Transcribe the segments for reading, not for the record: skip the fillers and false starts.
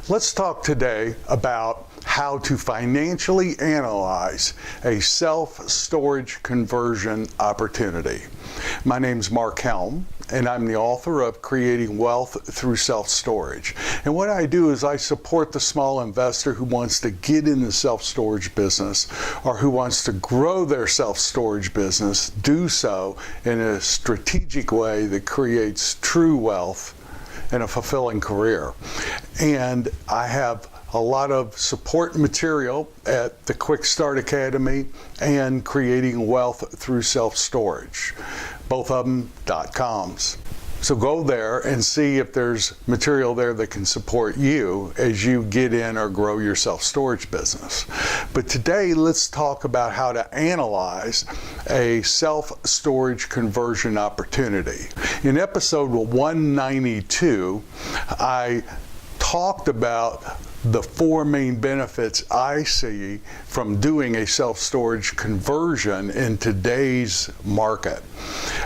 Let's talk today about how to financially analyze a self-storage conversion opportunity. My name's Mark Helm, and I'm the author of Creating Wealth Through Self-Storage. And what I do is I support the small investor who wants to get in the self-storage business or who wants to grow their self-storage business, do so in a strategic way that creates true wealth and a fulfilling career. And I have a lot of support material at the Quick Start Academy and Creating Wealth Through Self-Storage, both of them .coms. So go there and see if there's material there that can support you as you get in or grow your self-storage business. But today, let's talk about how to analyze a self-storage conversion opportunity. In episode 192, I talked about the four main benefits I see from doing a self-storage conversion in today's market.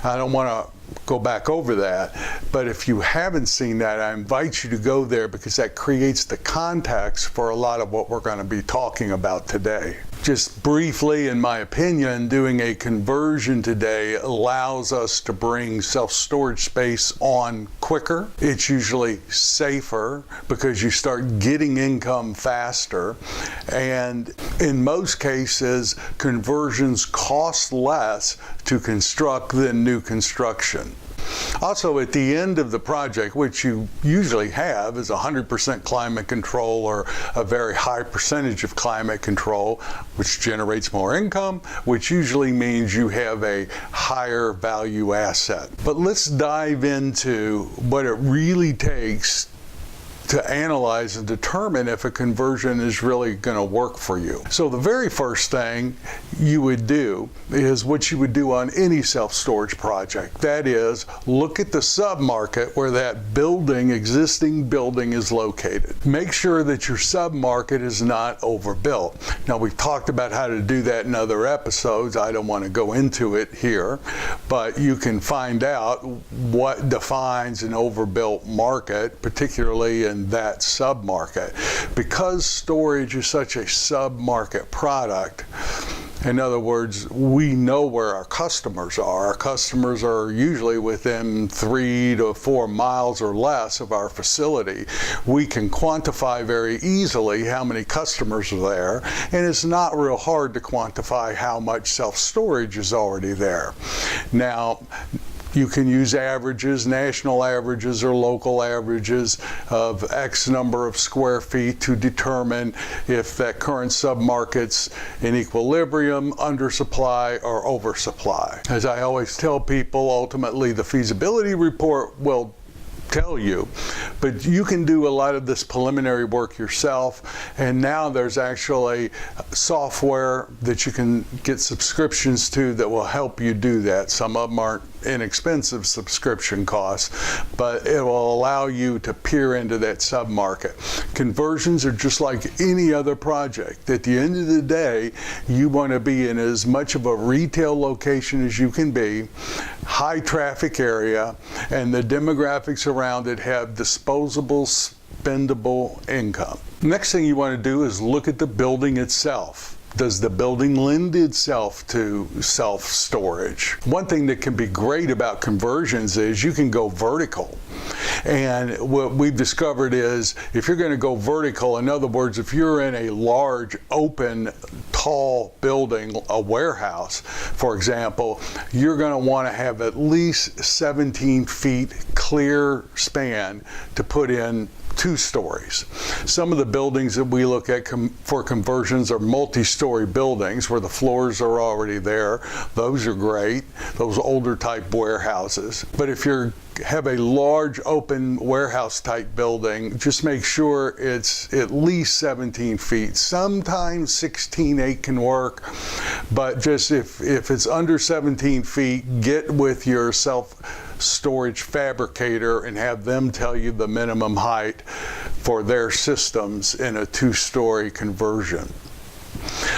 I don't want to go back over that, but if you haven't seen that, I invite you to go there because that creates the context for a lot of what we're going to be talking about today. Just briefly, in my opinion, doing a conversion today allows us to bring self-storage space on quicker. It's usually safer because you start getting income faster. And in most cases, conversions cost less to construct than new construction. Also, at the end of the project, which you usually have is 100% climate control or a very high percentage of climate control, which generates more income, which usually means you have a higher value asset. But let's dive into what it really takes to analyze and determine if a conversion is really going to work for you. So the very first thing you would do is what you would do on any self-storage project. That is, look at the sub-market where that existing building is located. Make sure that your sub-market is not overbuilt. Now, we've talked about how to do that in other episodes. I don't want to go into it here, but you can find out what defines an overbuilt market, particularly in that sub-market. Because storage is such a sub-market product, in other words, we know where our customers are. Our customers are usually within 3 to 4 miles or less of our facility. We can quantify very easily how many customers are there, and it's not real hard to quantify how much self-storage is already there. Now, you can use averages, national averages or local averages of X number of square feet to determine if that current submarket's in equilibrium, undersupply, or oversupply. As I always tell people, ultimately the feasibility report will tell you, but you can do a lot of this preliminary work yourself, and now there's actually software that you can get subscriptions to that will help you do that. Some of them aren't inexpensive subscription costs, but it will allow you to peer into that sub-market. Conversions are just like any other project. At the end of the day, you want to be in as much of a retail location as you can be, high traffic area, and the demographics around it have disposable, spendable income. Next thing you want to do is look at the building itself. Does the building lend itself to self-storage? One thing that can be great about conversions is you can go vertical. And what we've discovered is if you're going to go vertical, in other words, if you're in a large, open, tall building, a warehouse, for example, you're going to want to have at least 17 feet clear span to put in 2 stories. Some of the buildings that we look at for conversions are multi-story buildings where the floors are already there. Those are great, those older type warehouses. But if you have a large open warehouse type building, just make sure it's at least 17 feet. Sometimes 16.8 can work, but just if it's under 17 feet, get with your self-storage fabricator and have them tell you the minimum height for their systems in a 2-story conversion.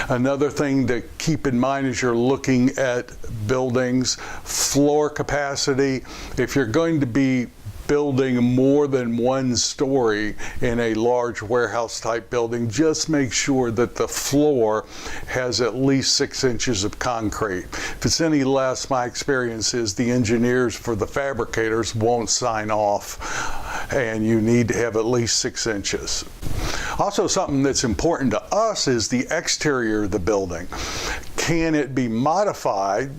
Another thing to keep in mind as you're looking at buildings, floor capacity. If you're going to be building more than one story in a large warehouse type building, just make sure that the floor has at least 6 inches of concrete. If it's any less, my experience is the engineers for the fabricators won't sign off, and you need to have at least 6 inches. Also, something that's important to us is the exterior of the building. Can it be modified,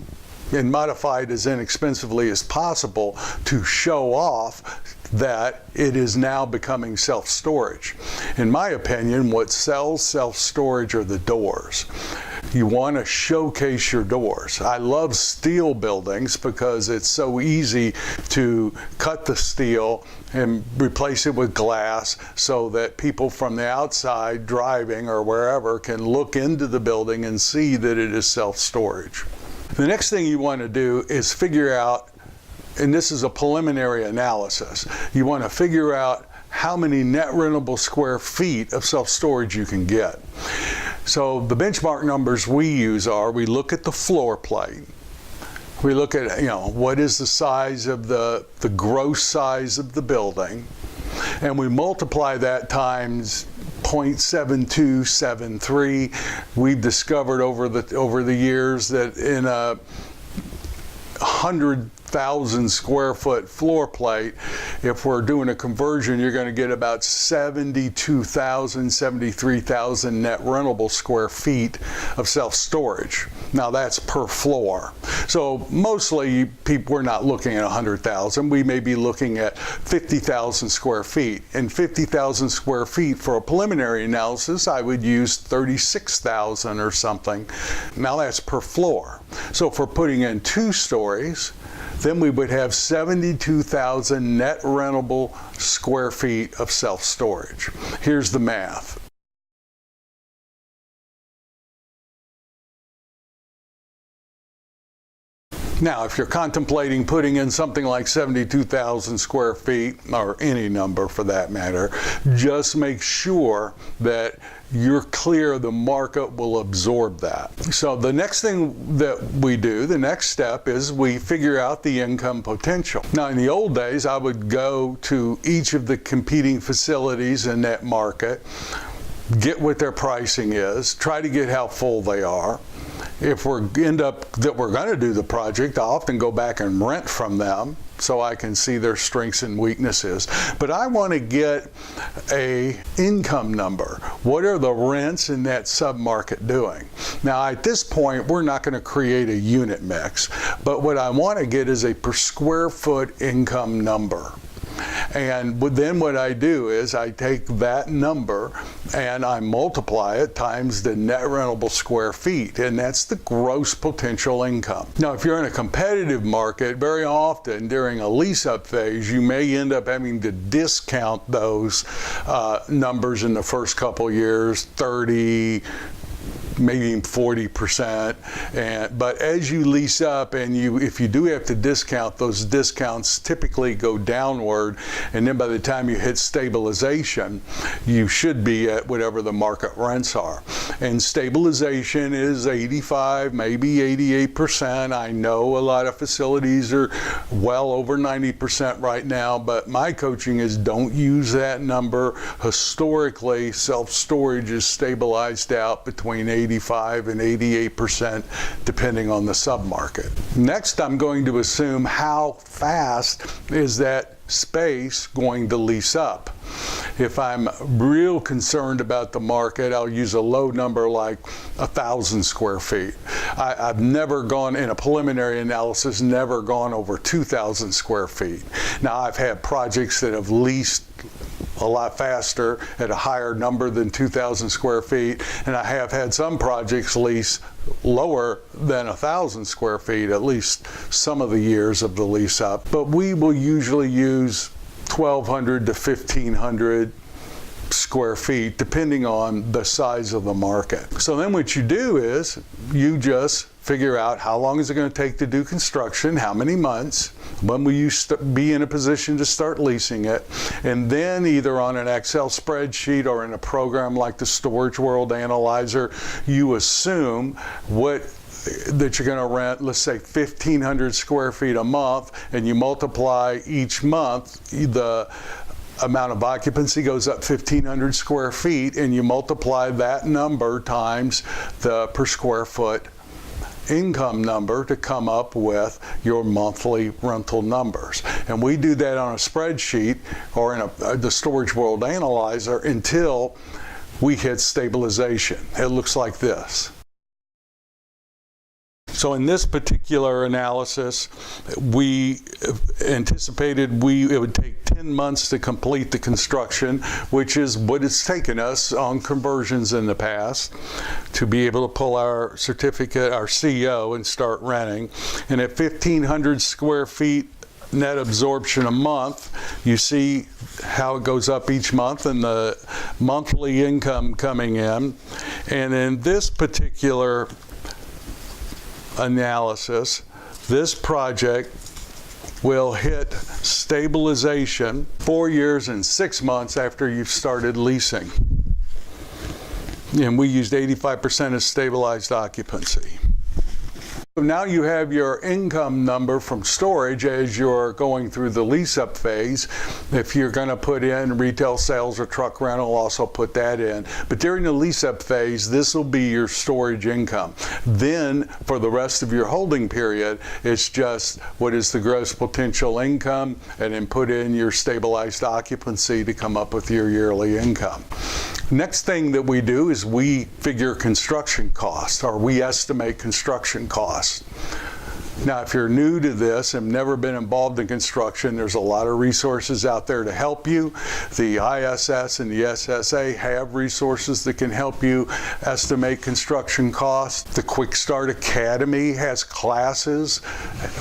and modified as inexpensively as possible, to show off that it is now becoming self-storage? In my opinion, what sells self-storage are the doors. You want to showcase your doors. I love steel buildings because it's so easy to cut the steel and replace it with glass so that people from the outside driving or wherever can look into the building and see that it is self-storage. The next thing you want to do is figure out, and this is a preliminary analysis, you want to figure out how many net rentable square feet of self-storage you can get. So the benchmark numbers we use are, we look at the floor plate. We look at, what is the size of the gross size of the building, and we multiply that times 0.7273. We've discovered over the years that in a 100,000 square foot floor plate, if we're doing a conversion, you're going to get about 72,000, 73,000 net rentable square feet of self-storage. Now that's per floor. So mostly we're not looking at 100,000. We may be looking at 50,000 square feet. And 50,000 square feet for a preliminary analysis, I would use 36,000 or something. Now that's per floor. So if we're putting in 2 stories, then we would have 72,000 net rentable square feet of self-storage. Here's the math. Now, if you're contemplating putting in something like 72,000 square feet, or any number for that matter, just make sure that you're clear the market will absorb that. So the next thing that we do, the next step, is we figure out the income potential. Now, in the old days, I would go to each of the competing facilities in that market, get what their pricing is, try to get how full they are. If we're going to do the project, I often go back and rent from them so I can see their strengths and weaknesses. But I want to get a income number. What are the rents in that submarket doing? Now, at this point, we're not going to create a unit mix, but what I want to get is a per square foot income number. And then what I do is I take that number and I multiply it times the net rentable square feet, and that's the gross potential income. Now, if you're in a competitive market, very often during a lease-up phase, you may end up having to discount those numbers in the first couple years, 30, maybe 40%, but as you lease up, and if you do have to discount, those discounts typically go downward, and then by the time you hit stabilization, you should be at whatever the market rents are. And stabilization is 85, maybe 88%. I know a lot of facilities are well over 90% right now, but my coaching is don't use that number. Historically, self-storage is stabilized out between 85 and 88%, depending on the submarket. Next, I'm going to assume how fast is that space going to lease up. If I'm real concerned about the market, I'll use a low number like 1,000 square feet. I've never gone, in a preliminary analysis, never gone over 2,000 square feet. Now, I've had projects that have leased a lot faster at a higher number than 2,000 square feet, and I have had some projects lease lower than 1,000 square feet, at least some of the years of the lease up. But we will usually use 1,200 to 1,500 square feet, depending on the size of the market. So then what you do is you just figure out how long is it going to take to do construction, how many months, when will you be in a position to start leasing it, and then either on an Excel spreadsheet or in a program like the Storage World Analyzer, you assume what that you're going to rent, let's say 1,500 square feet a month, and you multiply each month, the amount of occupancy goes up 1,500 square feet, and you multiply that number times the per square foot income number to come up with your monthly rental numbers. And we do that on a spreadsheet or in the Storage World Analyzer until we hit stabilization. It looks like this. So in this particular analysis, we anticipated it would take 10 months to complete the construction, which is what it's taken us on conversions in the past to be able to pull our certificate, our CO, and start renting. And at 1,500 square feet net absorption a month, you see how it goes up each month and the monthly income coming in. And in this particular analysis, this project will hit stabilization 4 years and 6 months after you've started leasing. And we used 85% of stabilized occupancy. So now you have your income number from storage as you're going through the lease-up phase. If you're going to put in retail sales or truck rental, also put that in. But during the lease-up phase, this will be your storage income. Then, for the rest of your holding period, it's just what is the gross potential income, and then put in your stabilized occupancy to come up with your yearly income. Next thing that we do is we figure construction costs, or we estimate construction costs. Now, if you're new to this and never been involved in construction, there's a lot of resources out there to help you. The ISS and the SSA have resources that can help you estimate construction costs. The Quick Start Academy has classes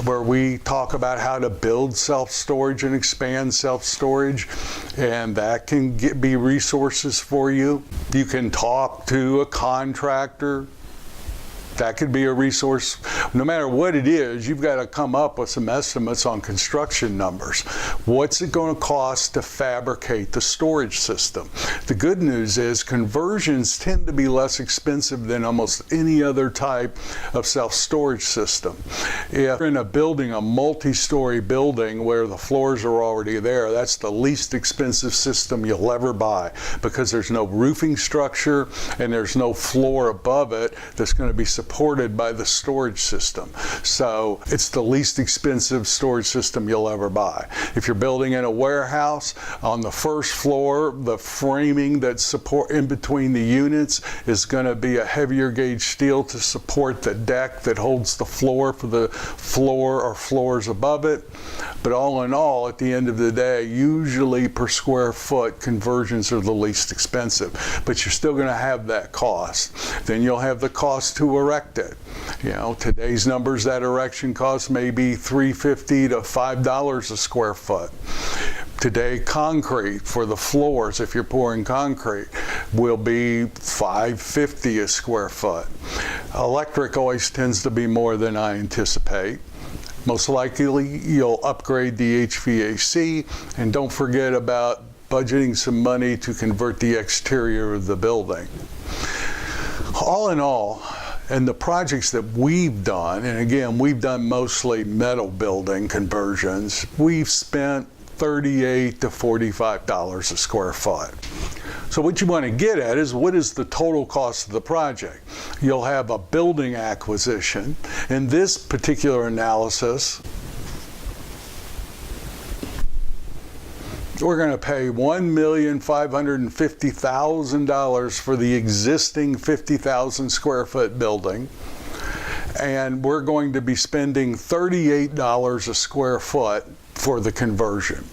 where we talk about how to build self-storage and expand self-storage, and that can be resources for you. You can talk to a contractor. That could be a resource. No matter what it is, you've got to come up with some estimates on construction numbers. What's it going to cost to fabricate the storage system? The good news is conversions tend to be less expensive than almost any other type of self-storage system. If you're in a building, a multi-story building where the floors are already there, that's the least expensive system you'll ever buy, because there's no roofing structure and there's no floor above it that's going to be supported by the storage system. So it's the least expensive storage system you'll ever buy. If you're building in a warehouse, on the first floor, the framing that's support in between the units is going to be a heavier gauge steel to support the deck that holds the floor for the floor or floors above it. But all in all, at the end of the day, usually per square foot, conversions are the least expensive. But you're still going to have that cost. Then you'll have the cost to erect it. You know, today's numbers, that erection cost may be $3.50 to $5 a square foot. Today, concrete for the floors, if you're pouring concrete, will be $5.50 a square foot. Electric always tends to be more than I anticipate. Most likely, you'll upgrade the HVAC, and don't forget about budgeting some money to convert the exterior of the building. All in all, and the projects that we've done, and again, we've done mostly metal building conversions, we've spent $38 to $45 a square foot. So what you want to get at is, what is the total cost of the project? You'll have a building acquisition. In this particular analysis, we're going to pay $1,550,000 for the existing 50,000 square foot building, and we're going to be spending $38 a square foot for the conversion.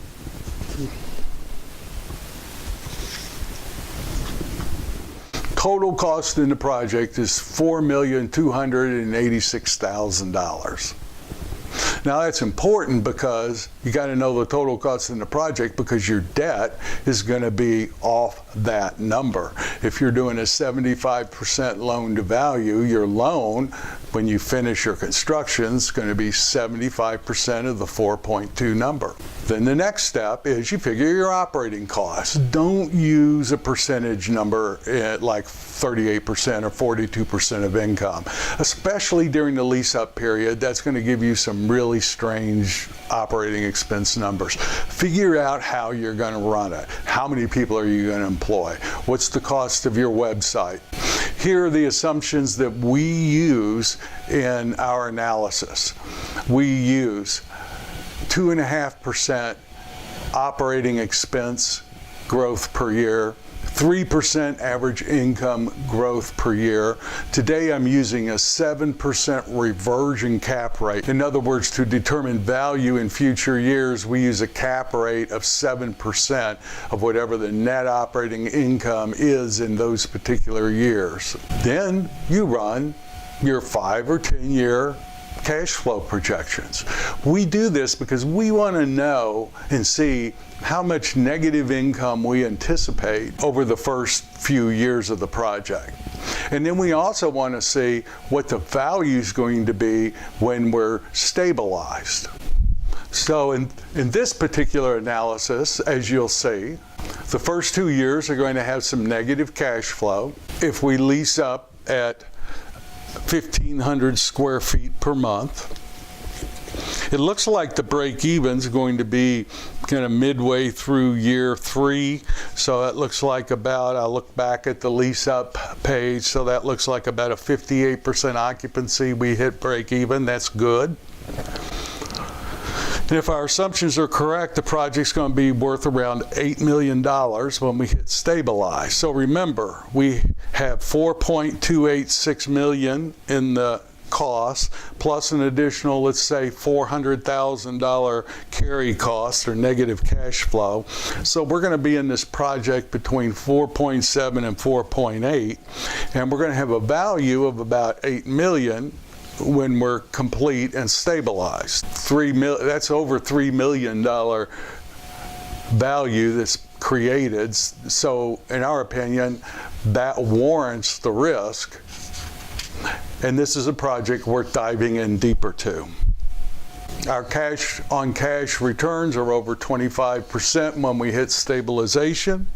Total cost in the project is $4,286,000. Now that's important because you got to know the total cost in the project, because your debt is going to be off that number. If you're doing a 75% loan to value, your loan When you finish your construction, it's going to be 75% of the 4.2 number. Then the next step is you figure your operating costs. Don't use a percentage number at like 38% or 42% of income, especially during the lease-up period. That's going to give you some really strange operating expense numbers. Figure out how you're going to run it. How many people are you going to employ? What's the cost of your website? Here are the assumptions that we use in our analysis. We use 2.5% operating expense growth per year, 3% average income growth per year. Today I'm using a 7% reversion cap rate. In other words, to determine value in future years, we use a cap rate of 7% of whatever the net operating income is in those particular years. Then you run your 5 or 10 year cash flow projections. We do this because we want to know and see how much negative income we anticipate over the first few years of the project. And then we also want to see what the value is going to be when we're stabilized. So in this particular analysis, as you'll see, the first 2 years are going to have some negative cash flow. If we lease up at 1,500 square feet per month, it looks like the break-even is going to be kind of midway through year 3. So that looks like about, I'll look back at the lease-up page, so that looks like about a 58% occupancy. We hit break-even. That's good. And if our assumptions are correct, the project's going to be worth around $8 million when we hit stabilize. So remember, we have $4.286 million in the cost, plus an additional, let's say, $400,000 carry cost or negative cash flow. So we're going to be in this project between 4.7 and 4.8, and we're going to have a value of about $8 million when we're complete and stabilized. That's over $3 million value that's created. So in our opinion, that warrants the risk. And this is a project worth diving in deeper to. Our cash on cash returns are over 25% when we hit stabilization.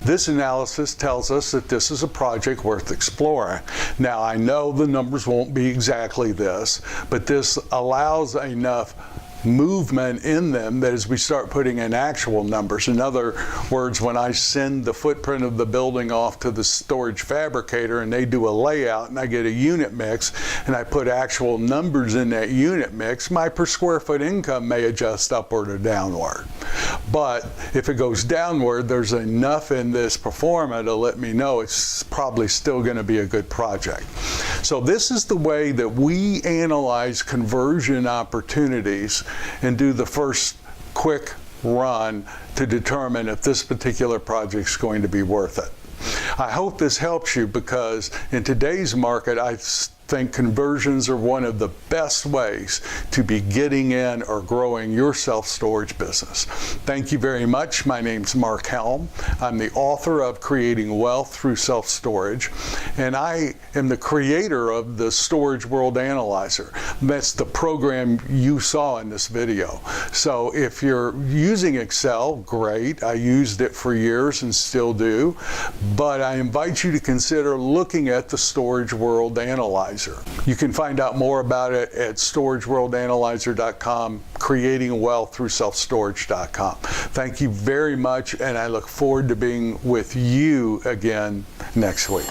This analysis tells us that this is a project worth exploring. Now, I know the numbers won't be exactly this, but this allows enough movement in them that as we start putting in actual numbers. In other words, when I send the footprint of the building off to the storage fabricator and they do a layout and I get a unit mix and I put actual numbers in that unit mix, my per square foot income may adjust upward or downward. But if it goes downward, there's enough in this pro forma to let me know it's probably still going to be a good project. So this is the way that we analyze conversion opportunities and do the first quick run to determine if this particular project is going to be worth it. I hope this helps you, because in today's market, I think conversions are one of the best ways to be getting in or growing your self-storage business. Thank you very much. My name's Mark Helm. I'm the author of Creating Wealth Through Self-Storage, and I am the creator of the Storage World Analyzer. That's the program you saw in this video. So if you're using Excel, great. I used it for years and still do, but I invite you to consider looking at the Storage World Analyzer. You can find out more about it at storageworldanalyzer.com, creatingwealththroughselfstorage.com. Thank you very much, and I look forward to being with you again next week.